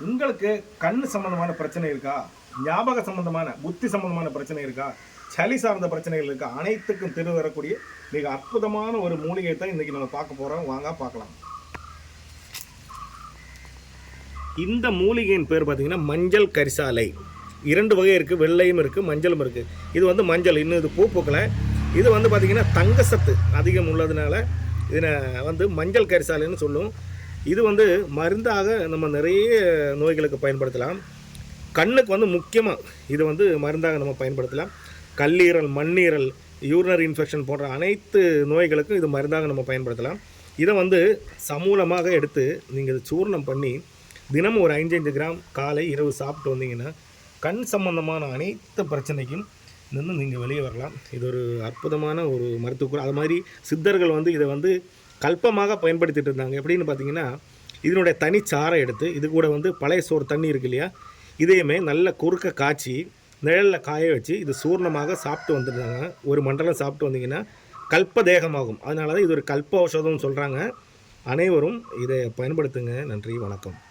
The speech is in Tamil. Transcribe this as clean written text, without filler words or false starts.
உங்களுக்கு கண் சம்பந்தமான பிரச்சனை இருக்கா, ஞாபக சம்பந்தமான புத்தி சம்பந்தமான பிரச்சனை இருக்கா, சளி சார்ந்த பிரச்சனைகள் இருக்கா, அனைத்துக்கும் தீர்வு தரக்கூடிய மிக அற்புதமான ஒரு மூலிகை தான் இன்றைக்கி நம்ம பார்க்க போகிறோம். வாங்க பார்க்கலாம். இந்த மூலிகையின் பேர் பார்த்தீங்கன்னா மஞ்சள் கரிசாலை. 2 வகை இருக்குது, வெள்ளையும் இருக்குது, மஞ்சளும் இருக்குது. இது வந்து மஞ்சள், இன்னும் இது பூ பூக்கலை. இது வந்து பார்த்திங்கன்னா தங்க சத்து அதிகம் உள்ளதுனால இதை வந்து மஞ்சள் கரிசாலைன்னு சொல்லுவோம். இது வந்து மருந்தாக நம்ம நிறைய நோய்களுக்கு பயன்படுத்தலாம். கண்ணுக்கு வந்து முக்கியமாக இது வந்து மருந்தாக நம்ம பயன்படுத்தலாம். கல்லீரல், மண்ணீரல், யூரினரி இன்ஃபெக்ஷன் போன்ற அனைத்து நோய்களுக்கும் இது மருந்தாக நம்ம பயன்படுத்தலாம். இதை வந்து சமூலமாக எடுத்து நீங்கள் சூர்ணம் பண்ணி தினமும் ஒரு 5 கிராம் காலை இரவு சாப்பிட்டு வந்தீங்கன்னா கண் சம்பந்தமான அனைத்து பிரச்சனைக்கும் நின்று நீங்கள் வெளியே வரலாம். இது ஒரு அற்புதமான ஒரு மருத்துவ. அது மாதிரி சித்தர்கள் வந்து இதை வந்து கல்பமாக பயன்படுத்திட்டு இருந்தாங்க. எப்படின்னு பார்த்தீங்கன்னா, இதனுடைய தனிச்சாரை எடுத்து இது கூட வந்து பழைய சோறு தண்ணி இருக்கு இல்லையா, இதையுமே நல்ல குறுக்க காய்ச்சி நிழலில் காய வச்சு இது சூர்ணமாக சாப்பிட்டு வந்துடுறாங்க. ஒரு மண்டலம் சாப்பிட்டு வந்தீங்கன்னா கல்ப தேகமாகும். அதனால தான் இது ஒரு கல்ப ஔஷதம்னு சொல்கிறாங்க. அனைவரும் இதை பயன்படுத்துங்க. நன்றி, வணக்கம்.